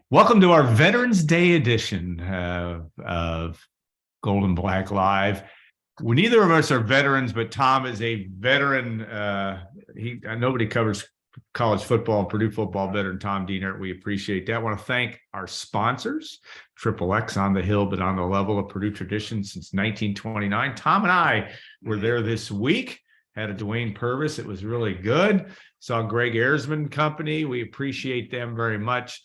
Welcome to our Veterans Day edition of Golden Black Live. Neither of us are veterans, but Tom is a veteran. Nobody covers college football, Purdue football better than Tom Dienert. We appreciate that. I want to thank our sponsors, Triple X on the hill, but on the level of Purdue tradition since 1929. Tom and I were there this week. Had a Dwayne Purvis. It was really good. Saw Greg Erzman Company. We appreciate them very much.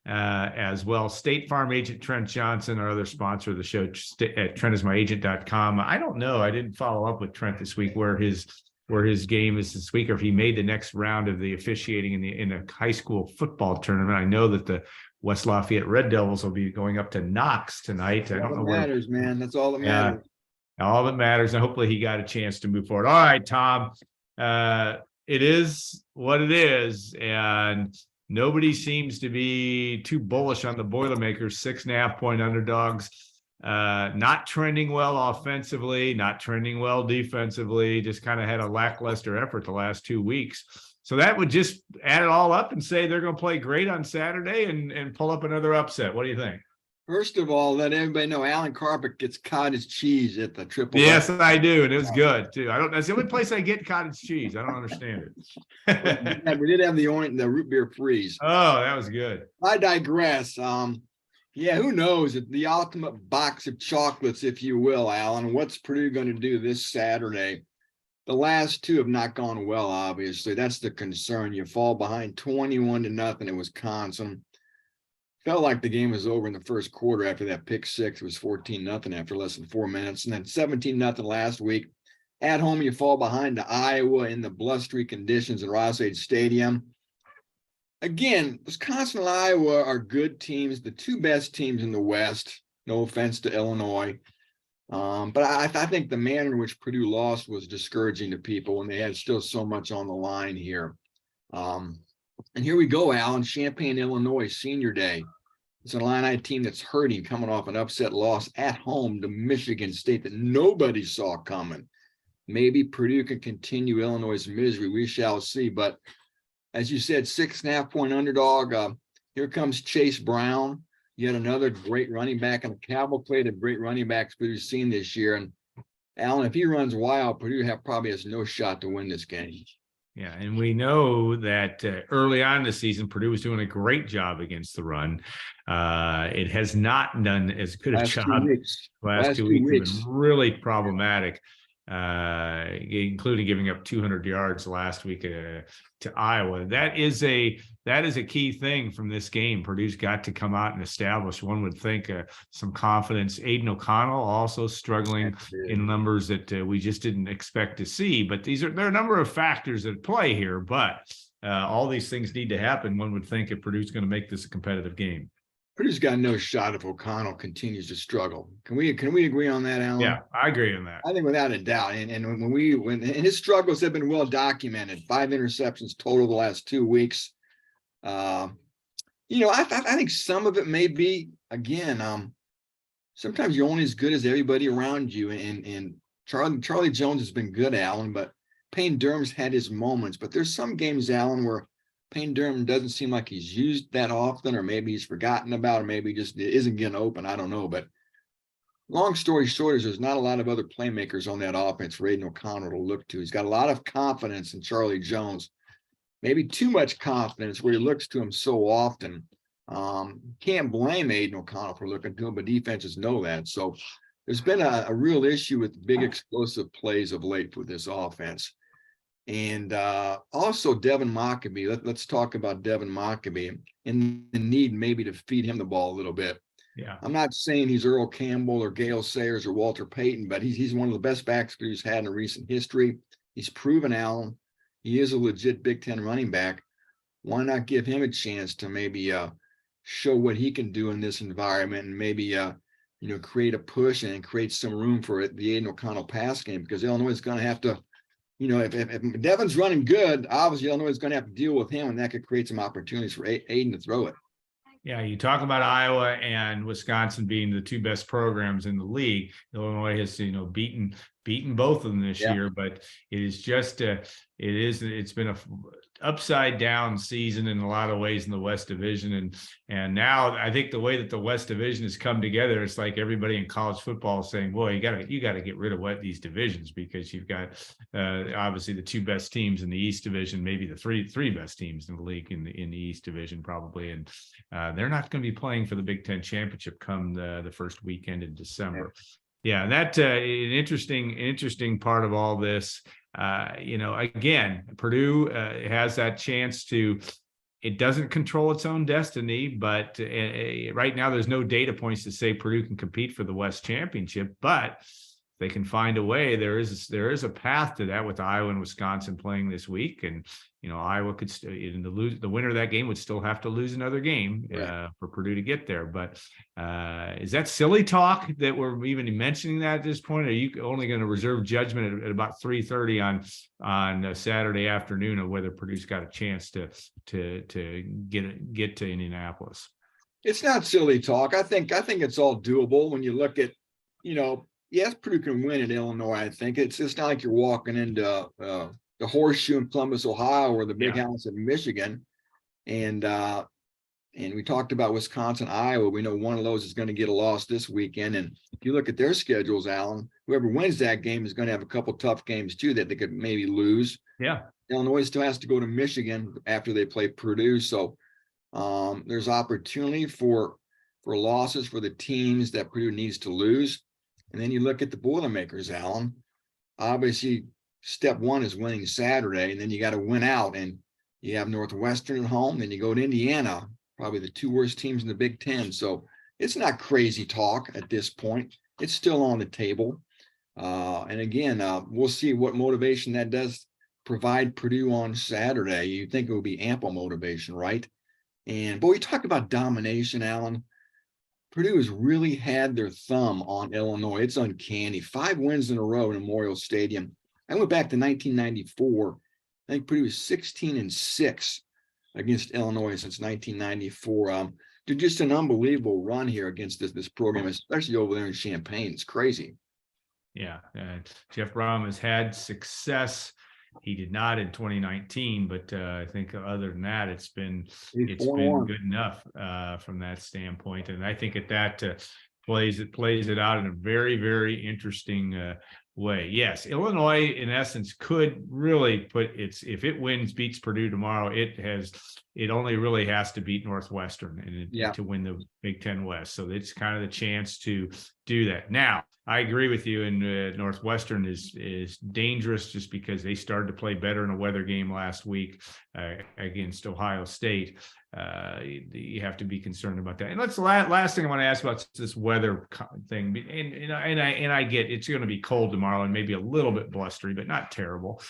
As well. State Farm agent Trent Johnson, our other sponsor of the show at trentismyagent.com. I don't know. I didn't follow up with Trent this week where his game is this week, or if he made the next round of the officiating in the high school football tournament. I know that the West Lafayette Red Devils will be going up to Knox tonight. I don't know what matters, man. That's all that matters. All that matters. And hopefully he got a chance to move forward. All right, Tom. It is what it is. And nobody seems to be too bullish on the Boilermakers, 6.5-point underdogs. Not trending well offensively, not trending well defensively, just kind of had a lackluster effort the last 2 weeks. So that would just add it all up and say they're going to play great on Saturday and pull up another upset. What do you think? First of all, let everybody know Alan Carpet gets cottage cheese at the Triple. Yes, I do, and it was good too. That's the only place I get cottage cheese. I don't understand it. We did have the root beer freeze. Oh, that was good. I digress. Yeah, who knows? The ultimate box of chocolates, if you will, Alan. What's Purdue going to do this Saturday? The last two have not gone well, obviously. That's the concern. You fall behind 21-0 at Wisconsin. Felt like the game was over in the first quarter after that pick six. It was 14-0 after less than 4 minutes. And then 17-0 last week. At home, you fall behind to Iowa in the blustery conditions at Ross-Ade Stadium. Again, Wisconsin and Iowa are good teams, the two best teams in the West. No offense to Illinois. But I think the manner in which Purdue lost was discouraging to people when they had still so much on the line here. And here we go, Alan, Champaign, Illinois, senior day. It's an Illini team that's hurting, coming off an upset loss at home to Michigan State that nobody saw coming. Maybe Purdue can continue Illinois' misery. We shall see. But as you said, 6.5-point underdog. Here comes Chase Brown, yet another great running back, and a cavalcade of great running backs Purdue's seen this year. And Alan, if he runs wild, Purdue probably has no shot to win this game. Yeah, and we know that early on in the season, Purdue was doing a great job against the run. It has not done as good a job. Last two weeks have been really problematic, including giving up 200 yards last week to Iowa. That is a key thing from this game. Purdue's got to come out and establish, one would think, some confidence. Aiden O'Connell also struggling in numbers that we just didn't expect to see. But there are a number of factors at play here. But all these things need to happen, one would think, if Purdue's going to make this a competitive game. Purdue's got no shot if O'Connell continues to struggle. Can we agree on that, Alan? Yeah, I agree on that. I think without a doubt. And when his struggles have been well documented, 5 interceptions total the last 2 weeks. I think some of it may be, again, sometimes you're only as good as everybody around you. And Charlie Jones has been good, Alan, but Payne Durham's had his moments. But there's some games, Alan, where Payne Durham doesn't seem like he's used that often, or maybe he's forgotten about, or maybe just isn't getting open. I don't know. But long story short is there's not a lot of other playmakers on that offense for Aiden O'Connell to look to. He's got a lot of confidence in Charlie Jones, maybe too much confidence where he looks to him so often. Can't blame Aiden O'Connell for looking to him, but defenses know that. So there's been a real issue with big explosive plays of late for this offense. And also Devin Mockabee. Let's talk about Devin Mockabee and the need maybe to feed him the ball a little bit. Yeah, I'm not saying he's Earl Campbell or Gale Sayers or Walter Payton, but he's one of the best backs Purdue's had in recent history. He's proven, Alan, he is a legit Big Ten running back. Why not give him a chance to maybe show what he can do in this environment, and maybe create a push and create some room for the Aiden O'Connell pass game, because Illinois is going to have to. If Devin's running good, obviously Illinois is going to have to deal with him, and that could create some opportunities for Aiden to throw it. Yeah, you talk about Iowa and Wisconsin being the two best programs in the league. Illinois has, beaten beaten both of them this Yeah. year, but it is just it's been a upside down season in a lot of ways in the West Division, and now I think the way that the West Division has come together, it's like everybody in college football is saying, boy, you got to get rid of these divisions, because you've got obviously the two best teams in the East Division, maybe the three best teams in the league in the East Division probably, and they're not going to be playing for the Big Ten championship come the first weekend in December. Yeah, that an interesting part of all this. Again, Purdue has that chance to. It doesn't control its own destiny, but right now there's no data points to say Purdue can compete for the West Championship. But they can find a way. There is a path to that with Iowa and Wisconsin playing this week, and Iowa could the winner of that game would still have to lose another game for Purdue to get there. But is that silly talk that we're even mentioning that at this point? Are you only going to reserve judgment at about 3:30 on Saturday afternoon of whether Purdue's got a chance to get to Indianapolis? It's not silly talk. I think it's all doable when you look at, yes, Purdue can win at Illinois. I think it's not like you're walking into the Horseshoe in Columbus, Ohio, or the Big House in Michigan. And we talked about Wisconsin, Iowa. We know one of those is going to get a loss this weekend. And if you look at their schedules, Alan, whoever wins that game is going to have a couple tough games too that they could maybe lose. Yeah. Illinois still has to go to Michigan after they play Purdue. So there's opportunity for losses for the teams that Purdue needs to lose. And then you look at the Boilermakers, Alan. Obviously, step one is winning Saturday, and then you got to win out. And you have Northwestern at home, then you go to Indiana, probably the two worst teams in the Big Ten. So it's not crazy talk at this point. It's still on the table. And again, we'll see what motivation that does provide Purdue on Saturday. You think it will be ample motivation, right? And boy, you talk about domination, Alan. Purdue has really had their thumb on Illinois. It's uncanny. 5 wins in a row in Memorial Stadium. I went back to 1994. I think Purdue was 16-6 against Illinois since 1994. They're just an unbelievable run here against this program, especially over there in Champaign. It's crazy. Yeah, Jeff Brom has had success. He did not in 2019, but I think other than that, it's been good enough from that standpoint. And I think that plays it out in a very, very interesting way. Yes, Illinois in essence could really if it beats Purdue tomorrow, it only really has to beat Northwestern to win the Big Ten West. So it's kind of the chance to do that. Now, I agree with you, and Northwestern is dangerous just because they started to play better in a weather game last week against Ohio State. You have to be concerned about that. And that's the last thing I want to ask about this weather thing. And I get it's going to be cold tomorrow and maybe a little bit blustery, but not terrible.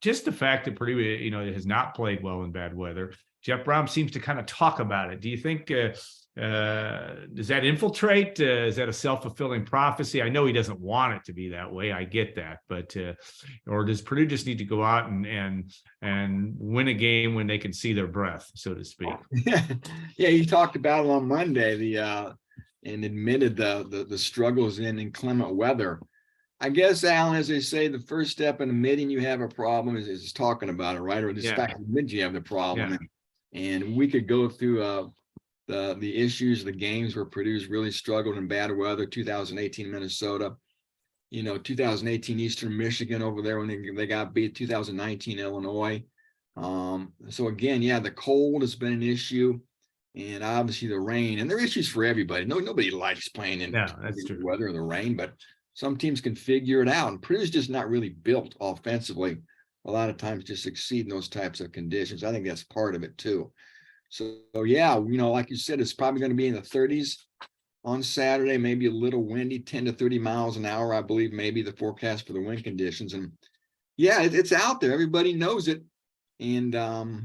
Just the fact that Purdue, has not played well in bad weather. Jeff Brom seems to kind of talk about it. Do you think does that infiltrate? Is that a self-fulfilling prophecy? I know he doesn't want it to be that way. I get that, but or does Purdue just need to go out and win a game when they can see their breath, so to speak? Yeah, you talked about it on Monday, and admitted the struggles in inclement weather. I guess, Alan, as they say, the first step in admitting you have a problem is talking about it, right? Or the fact that you have the problem. Yeah. And we could go through the issues, the games where Purdue's really struggled in bad weather. 2018 Minnesota, 2018 Eastern Michigan over there when they got beat. 2019 Illinois. So again, the cold has been an issue, and obviously the rain. And there are issues for everybody. Nobody likes playing in the weather or the rain, but some teams can figure it out. And Purdue's just not really built offensively a lot of times to succeed in those types of conditions. I think that's part of it too. So like you said, it's probably going to be in the 30s on Saturday, maybe a little windy, 10 to 30 miles an hour, I believe, maybe the forecast for the wind conditions. And it's out there. Everybody knows it. And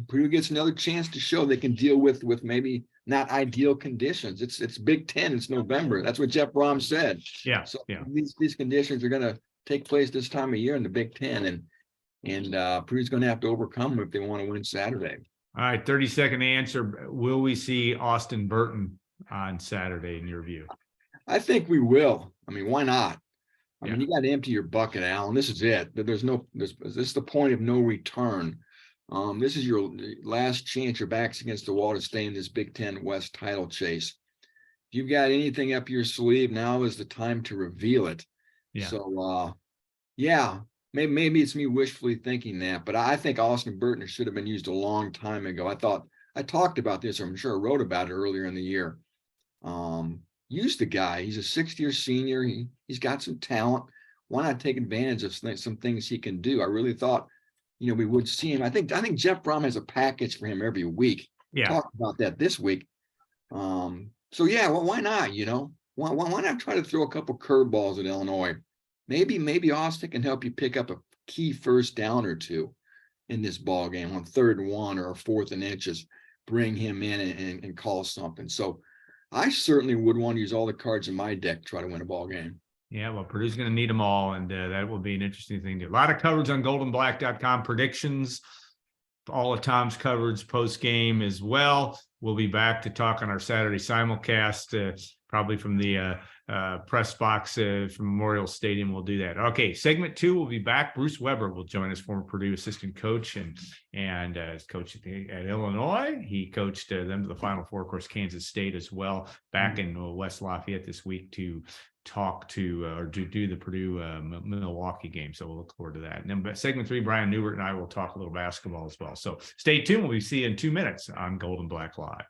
Purdue gets another chance to show they can deal with maybe not ideal conditions. It's Big Ten. It's November. That's what Jeff Brom said. Yeah. So these conditions are going to take place this time of year in the Big Ten. And Purdue's going to have to overcome them if they want to win Saturday. All right, 30-second answer. Will we see Austin Burton on Saturday in your view? I think we will. I mean, why not? I mean, you got to empty your bucket, Alan. This is it. This is the point of no return. This is your last chance. Your back's against the wall to stay in this Big Ten West title chase. If you've got anything up your sleeve, now is the time to reveal it. Yeah. So, yeah, maybe it's me wishfully thinking that, but I think Austin Burton should have been used a long time ago. I talked about this, or I'm sure I wrote about it earlier in the year. Use the guy. He's a 6th-year senior. He's got some talent. Why not take advantage of some things he can do? I really thought, we would see him. I think Jeff Brom has a package for him every week. Yeah. Talked about that this week. So yeah, well, why not? Why not try to throw a couple curveballs at Illinois? Maybe Austin can help you pick up a key first down or two in this ball game on 3rd and 1 or 4th and inches. Bring him in and call something. So I certainly would want to use all the cards in my deck to try to win a ball game. Yeah, well, Purdue's going to need them all, and that will be an interesting thing to do. A lot of coverage on goldenblack.com, predictions, all of Tom's coverage post-game as well. We'll be back to talk on our Saturday simulcast, probably from the press box from Memorial Stadium. We'll do that. Okay, segment 2, we'll be back. Bruce Weber will join us, former Purdue assistant coach and coach at Illinois. He coached them to the Final Four, of course, Kansas State as well, back in West Lafayette this week to talk to or to do the Purdue Milwaukee game. So we'll look forward to that. And then segment 3, Brian Newbert and I will talk a little basketball as well. So stay tuned. We'll be seeing you in 2 minutes on Golden Black Live.